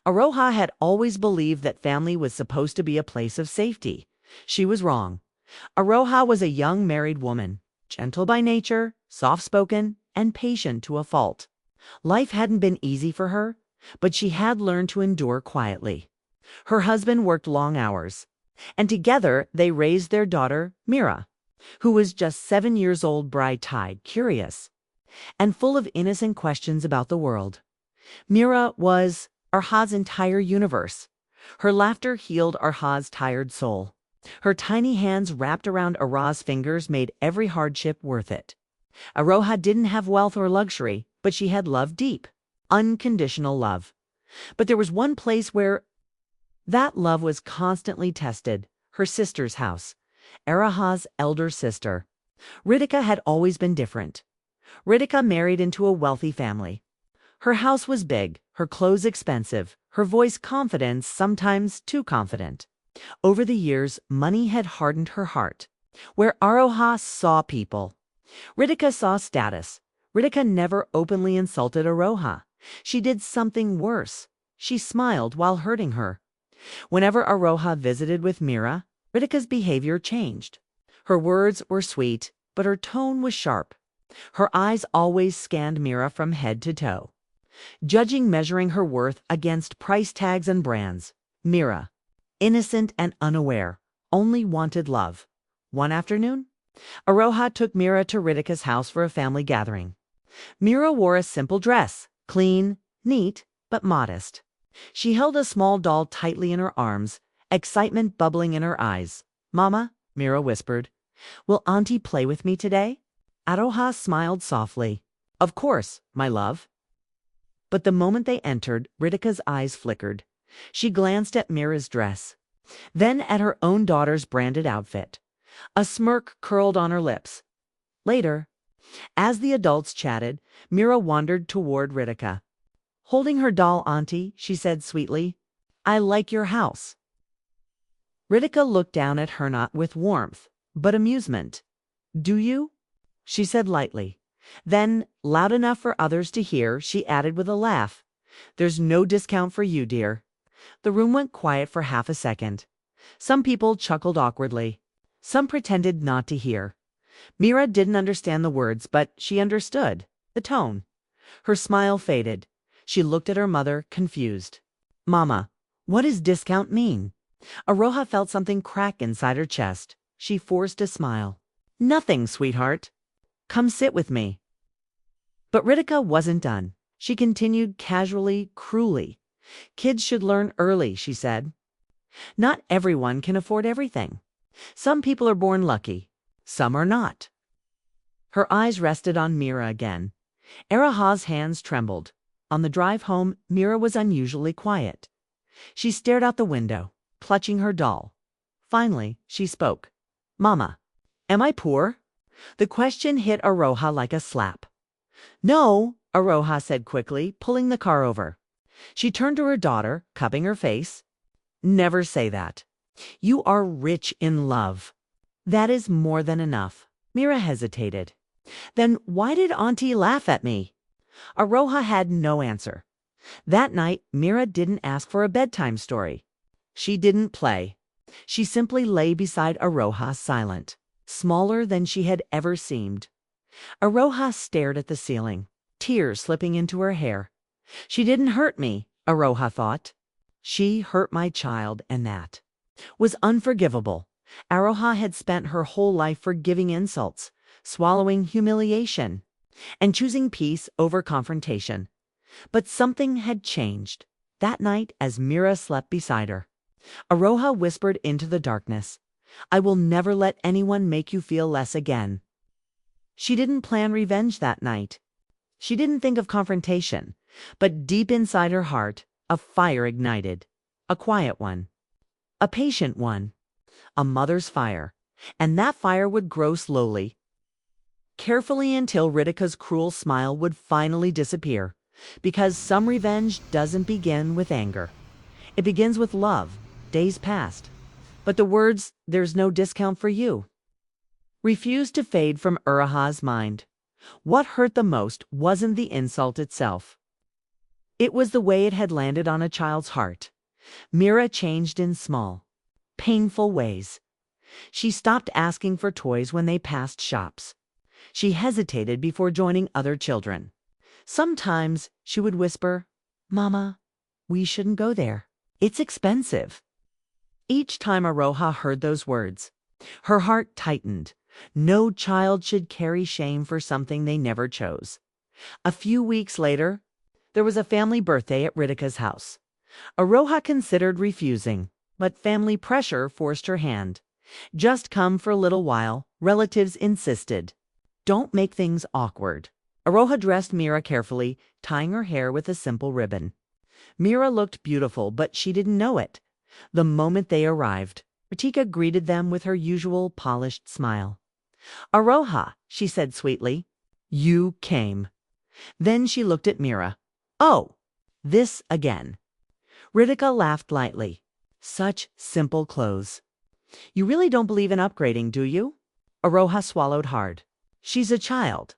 Aroha had always believed that family was supposed to be a place of safety. She was wrong. Aroha was a young married woman, gentle by nature, soft-spoken, and patient to a fault. Life hadn't been easy for her, but she had learned to endure quietly. Her husband worked long hours, and together they raised their daughter, Mira, who was just 7 years old, bright-eyed, curious, and full of innocent questions about the world. Mira was Aroha's entire universe. Her laughter healed Aroha's tired soul. Her tiny hands wrapped around Aroha's fingers made every hardship worth it. Aroha didn't have wealth or luxury, but she had love, deep, unconditional love. But there was one place where that love was constantly tested: her sister's house, Aroha's elder sister. Ritika had always been different. Ritika married into a wealthy family. Her house was big, her clothes expensive, her voice confident, sometimes too confident. Over the years, money had hardened her heart. Where Aroha saw people, Ritika saw status. Ritika never openly insulted Aroha. She did something worse. She smiled while hurting her. Whenever Aroha visited with Mira, Ritika's behavior changed. Her words were sweet, but her tone was sharp. Her eyes always scanned Mira from head to toe, measuring her worth against price tags and brands. Mira, innocent and unaware, only wanted love. One afternoon, Aroha took Mira to Ritika's house for a family gathering. Mira wore a simple dress, clean, neat, but modest. She held a small doll tightly in her arms, excitement bubbling in her eyes. "Mama," Mira whispered, "will Auntie play with me today?" Aroha smiled softly. "Of course, my love." But the moment they entered, Ritika's eyes flickered. She glanced at Mira's dress, then at her own daughter's branded outfit. A smirk curled on her lips. Later, as the adults chatted, Mira wandered toward Ritika. Holding her doll, "Auntie," she said sweetly, "I like your house." Ritika looked down at her, not with warmth, but amusement. "Do you?" she said lightly. Then, loud enough for others to hear, she added with a laugh, "There's no discount for you, dear." The room went quiet for half a second. Some people chuckled awkwardly. Some pretended not to hear. Mira didn't understand the words, but she understood the tone. Her smile faded. She looked at her mother, confused. "Mama, what does discount mean?" Aroha felt something crack inside her chest. She forced a smile. "Nothing, sweetheart. Come sit with me." But Ritika wasn't done. She continued casually, cruelly. "Kids should learn early," she said. "Not everyone can afford everything. Some people are born lucky. Some are not." Her eyes rested on Mira again. Aroha's hands trembled. On the drive home, Mira was unusually quiet. She stared out the window, clutching her doll. Finally, she spoke. "Mama, am I poor?" The question hit Aroha like a slap. "No," Aroha said quickly, pulling the car over. She turned to her daughter, cupping her face. "Never say that. You are rich in love. That is more than enough." Mira hesitated. "Then why did Auntie laugh at me?" Aroha had no answer. That night, Mira didn't ask for a bedtime story. She didn't play. She simply lay beside Aroha, silent, smaller than she had ever seemed. Aroha stared at the ceiling, tears slipping into her hair. She didn't hurt me, Aroha thought. She hurt my child, and that was unforgivable. Aroha had spent her whole life forgiving insults, swallowing humiliation, and choosing peace over confrontation. But something had changed. That night, as Mira slept beside her, Aroha whispered into the darkness, "I will never let anyone make you feel less again." She didn't plan revenge that night. She didn't think of confrontation. But deep inside her heart, a fire ignited. A quiet one. A patient one. A mother's fire. And that fire would grow slowly, carefully, until Ritika's cruel smile would finally disappear. Because some revenge doesn't begin with anger. It begins with love. Days passed. But the words, "There's no discount for you," refused to fade from Aroha's mind. What hurt the most wasn't the insult itself. It was the way it had landed on a child's heart. Mira changed in small, painful ways. She stopped asking for toys when they passed shops. She hesitated before joining other children. Sometimes she would whisper, "Mama, we shouldn't go there. It's expensive." Each time Aroha heard those words, her heart tightened. No child should carry shame for something they never chose. A few weeks later, there was a family birthday at Ritika's house. Aroha considered refusing, but family pressure forced her hand. "Just come for a little while," relatives insisted. "Don't make things awkward." Aroha dressed Mira carefully, tying her hair with a simple ribbon. Mira looked beautiful, but she didn't know it. The moment they arrived, Ritika greeted them with her usual polished smile. "Aroha," she said sweetly, "you came." Then she looked at Mira. "Oh, this again." Ritika laughed lightly. "Such simple clothes. You really don't believe in upgrading, do you?" Aroha swallowed hard. "She's a child."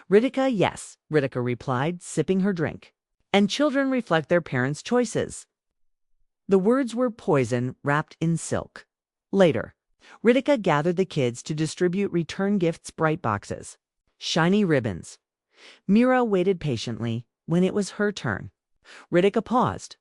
"Ritika, yes," Ritika replied, sipping her drink. "And children reflect their parents' choices." The words were poison wrapped in silk. Later, Ritika gathered the kids to distribute return gifts, bright boxes, shiny ribbons. Mira waited patiently when it was her turn. Ritika paused.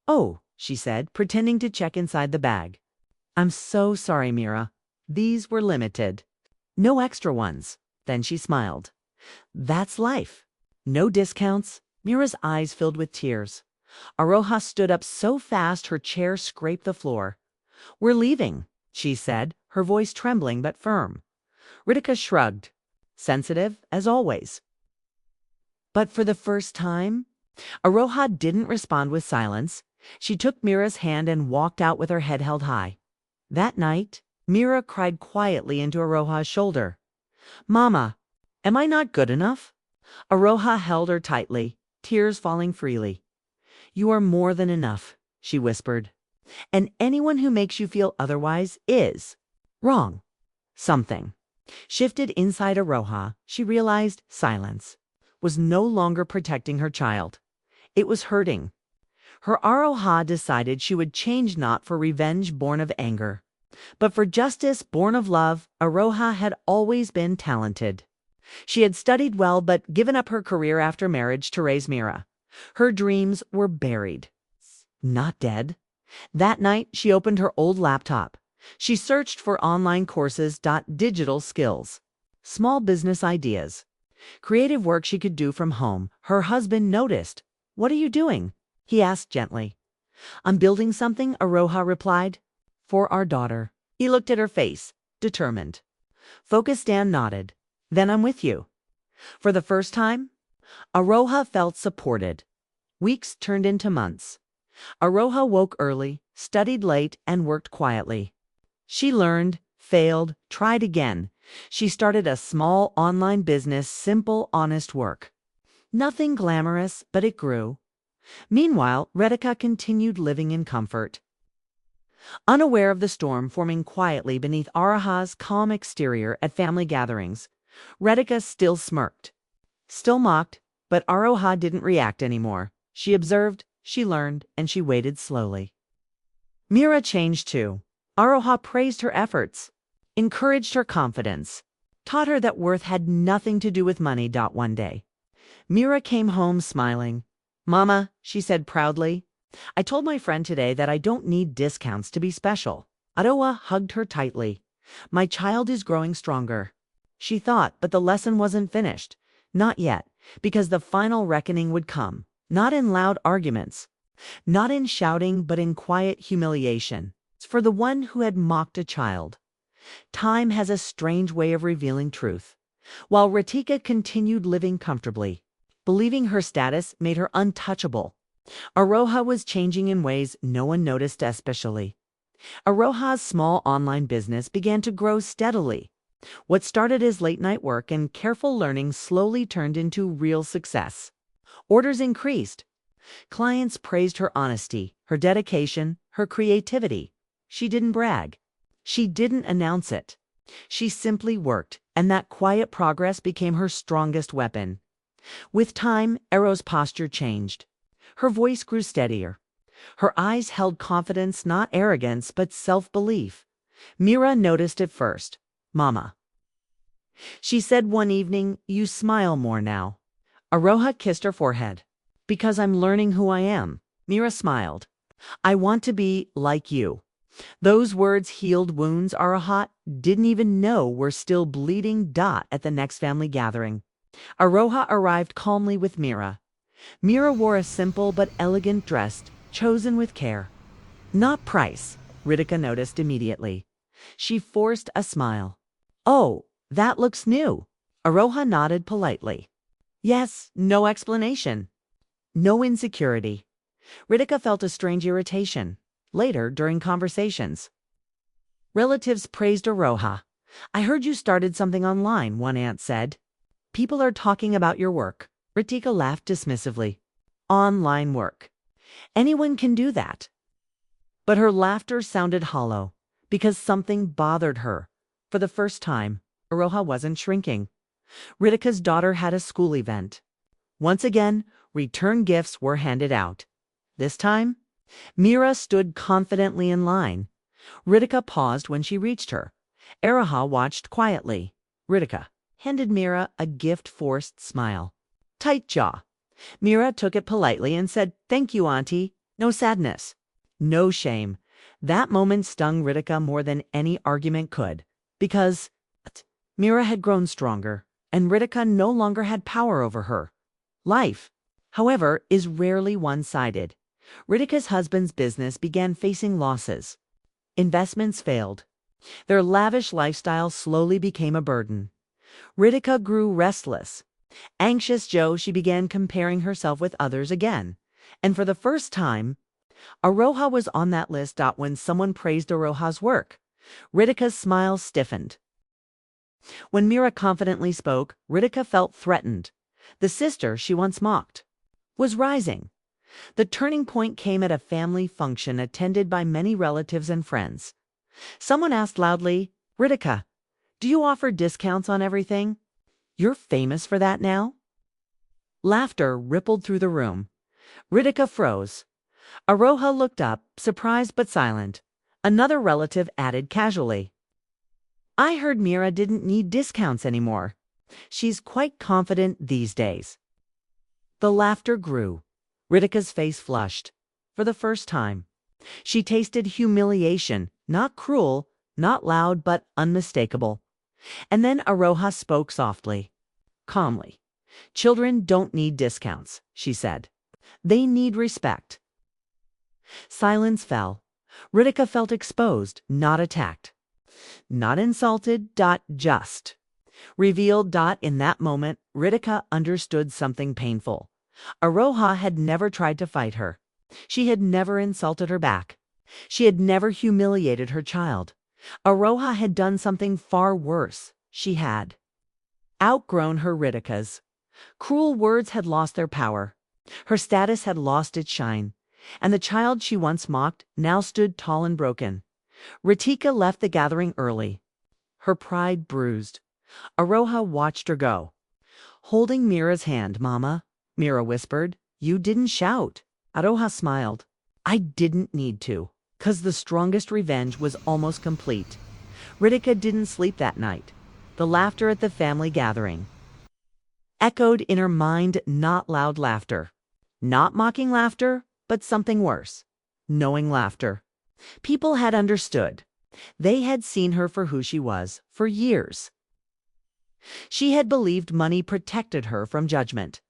"Oh," she said, pretending to check inside the bag. "I'm so sorry, Mira. These were limited. No extra ones." Then she smiled. "That's life. No discounts." Mira's eyes filled with tears. Aroha stood up so fast her chair scraped the floor. "We're leaving," she said, her voice trembling but firm. Ritika shrugged, sensitive as always. But for the first time, Aroha didn't respond with silence. She took Mira's hand and walked out with her head held high. That night, Mira cried quietly into Aroha's shoulder. "Mama, am I not good enough?" Aroha held her tightly, tears falling freely. "You are more than enough," she whispered. "And anyone who makes you feel otherwise is wrong." Something shifted inside Aroha. She realized silence was no longer protecting her child. It was hurting. Her Aroha decided she would change, not for revenge born of anger, but for justice born of love. Aroha had always been talented. She had studied well but given up her career after marriage to raise Mira. Her dreams were buried, not dead. That night, she opened her old laptop. She searched for online courses, digital skills, small business ideas, creative work she could do from home. Her husband noticed. "What are you doing?" he asked gently. "I'm building something," Aroha replied. "For our daughter." He looked at her face, determined. Focused Dan nodded. "Then I'm with you." For the first time, Aroha felt supported. Weeks turned into months. Aroha woke early, studied late, and worked quietly. She learned, failed, tried again. She started a small online business, simple, honest work. Nothing glamorous, but it grew. Meanwhile, Ritika continued living in comfort, unaware of the storm forming quietly beneath Aroha's calm exterior. At family gatherings, Ritika still smirked, still mocked, but Aroha didn't react anymore. She observed, she learned, and she waited slowly. Mira changed too. Aroha praised her efforts, encouraged her confidence, taught her that worth had nothing to do with money. One day, Mira came home smiling. "Mama," she said proudly, "I told my friend today that I don't need discounts to be special." Aroha hugged her tightly. "My child is growing stronger." She thought, but the lesson wasn't finished. Not yet, because the final reckoning would come, not in loud arguments, not in shouting, but in quiet humiliation. For the one who had mocked a child. Time has a strange way of revealing truth. While Ritika continued living comfortably, believing her status made her untouchable, Aroha was changing in ways no one noticed especially. Aroha's small online business began to grow steadily. What started as late-night work and careful learning slowly turned into real success. Orders increased. Clients praised her honesty, her dedication, her creativity. She didn't brag. She didn't announce it. She simply worked, and that quiet progress became her strongest weapon. With time, Aroha's posture changed. Her voice grew steadier. Her eyes held confidence, not arrogance, but self-belief. Mira noticed it first. "Mama," she said one evening, "you smile more now." Aroha kissed her forehead. "Because I'm learning who I am." Mira smiled. "I want to be like you." Those words healed wounds Aroha didn't even know were still bleeding. At the next family gathering, Aroha arrived calmly with Mira. Mira wore a simple but elegant dress, chosen with care. Not price, Ritika noticed immediately. She forced a smile. "Oh, that looks new." Aroha nodded politely. Yes, no explanation. No insecurity. Ritika felt a strange irritation. Later, during conversations, relatives praised Aroha. "I heard you started something online," one aunt said. "People are talking about your work." Ritika laughed dismissively. Online work. Anyone can do that. But her laughter sounded hollow, because something bothered her. For the first time, Aroha wasn't shrinking. Ritika's daughter had a school event. Once again, return gifts were handed out. This time, Mira stood confidently in line. Ritika paused when she reached her. Aroha watched quietly. Ritika handed Mira a gift-forced smile. Tight jaw. Mira took it politely and said, "Thank you, Auntie." No sadness. No shame. That moment stung Ritika more than any argument could. Because Mira had grown stronger, and Ritika no longer had power over her. Life, however, is rarely one-sided. Ritika's husband's business began facing losses. Investments failed. Their lavish lifestyle slowly became a burden. Ritika grew restless. Anxious she began comparing herself with others again. And for the first time, Aroha was on that list. When someone praised Aroha's work, Ritika's smile stiffened. When Mira confidently spoke, Ritika felt threatened. The sister she once mocked was rising. The turning point came at a family function attended by many relatives and friends. Someone asked loudly, "Ritika, do you offer discounts on everything? You're famous for that now?" Laughter rippled through the room. Ritika froze. Aroha looked up, surprised but silent. Another relative added casually, "I heard Mira didn't need discounts anymore. She's quite confident these days." The laughter grew. Ritika's face flushed. For the first time, she tasted humiliation, not cruel, not loud, but unmistakable. And then Aroha spoke softly, calmly. "Children don't need discounts," she said. "They need respect." Silence fell. Ritika felt exposed, not attacked. Not insulted. Just revealed. In that moment, Ritika understood something painful. Aroha had never tried to fight her. She had never insulted her back. She had never humiliated her child. Aroha had done something far worse. She had outgrown her Ritikas. Cruel words had lost their power. Her status had lost its shine. And the child she once mocked now stood tall and broken. Ritika left the gathering early, her pride bruised. Aroha watched her go. Holding Mira's hand, "Mama," Mira whispered, "you didn't shout." Aroha smiled. "I didn't need to, 'cause the strongest revenge was almost complete." Ritika didn't sleep that night. The laughter at the family gathering echoed in her mind, not loud laughter, not mocking laughter, but something worse, knowing laughter. People had understood. They had seen her for who she was for years. She had believed money protected her from judgment.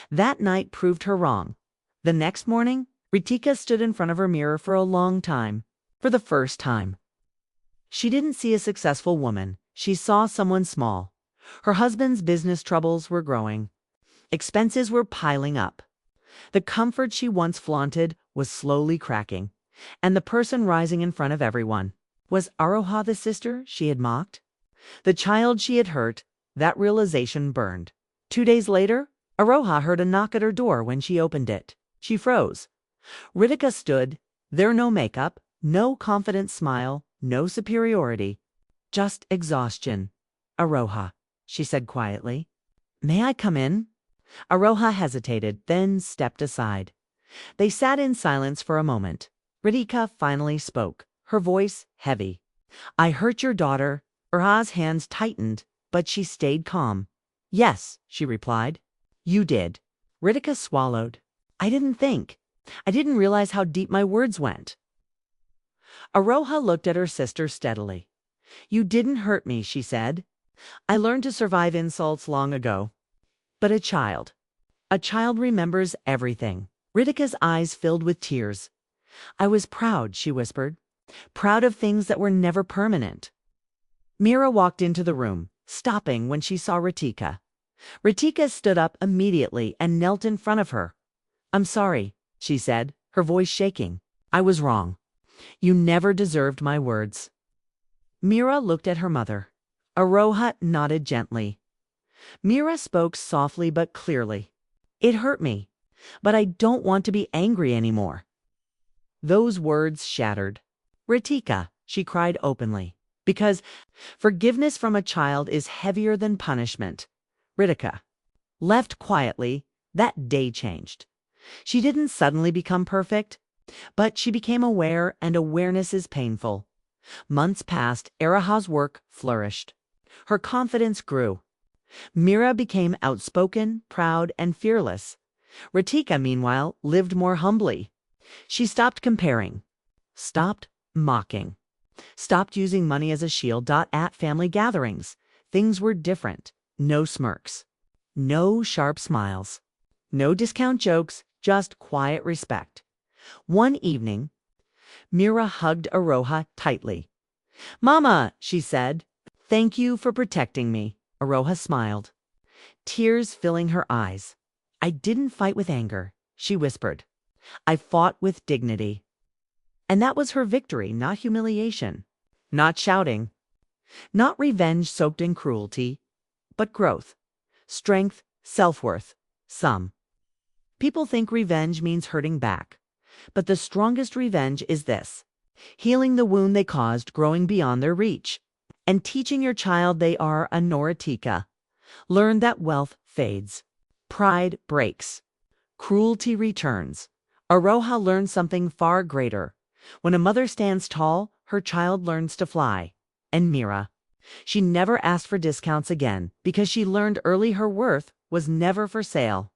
That night proved her wrong. The next morning, Ritika stood in front of her mirror for a long time. For the first time, she didn't see a successful woman. She saw someone small. Her husband's business troubles were growing. Expenses were piling up. The comfort she once flaunted was slowly cracking. And the person rising in front of everyone was Aroha, the sister she had mocked, the child she had hurt. That realization burned. 2 days later, Aroha heard a knock at her door. When she opened it, she froze. Ritika stood there, no makeup, no confident smile, no superiority, just exhaustion. "Aroha," she said quietly, "may I come in?" Aroha hesitated, then stepped aside. They sat in silence for a moment. Ritika finally spoke, her voice heavy. I hurt your daughter. Aroha's hands tightened, but she stayed calm. Yes, she replied. You did. Ritika swallowed. I didn't think. I didn't realize how deep my words went. Aroha looked at her sister steadily. You didn't hurt me, she said. I learned to survive insults long ago. But a child remembers everything. Ritika's eyes filled with tears. I was proud, she whispered. Proud of things that were never permanent. Mira walked into the room, stopping when she saw Ritika. Ritika stood up immediately and knelt in front of her. I'm sorry, she said, her voice shaking. I was wrong. You never deserved my words. Mira looked at her mother. Aroha nodded gently. Mira spoke softly but clearly. It hurt me, but I don't want to be angry anymore. Those words shattered. Ritika, she cried openly, because forgiveness from a child is heavier than punishment. Ritika. Left quietly, that day changed. She didn't suddenly become perfect, but she became aware, and awareness is painful. Months passed, Aroha's work flourished. Her confidence grew. Mira became outspoken, proud, and fearless. Ritika, meanwhile, lived more humbly. She stopped comparing, stopped mocking, stopped using money as a shield. At family gatherings, things were different. No smirks, no sharp smiles, no discount jokes, just quiet respect. One evening, Mira hugged Aroha tightly. Mama, she said, thank you for protecting me. Aroha smiled, tears filling her eyes. I didn't fight with anger, she whispered. I fought with dignity. And that was her victory, not humiliation, not shouting, not revenge soaked in cruelty, but growth, strength, self-worth. Some people think revenge means hurting back, but the strongest revenge is this: healing the wound they caused, growing beyond their reach, and teaching your child they are a Noritika. Learn that wealth fades, pride breaks, cruelty returns. Aroha learned something far greater. When a mother stands tall, her child learns to fly. And Mira, she never asked for discounts again because she learned early her worth was never for sale.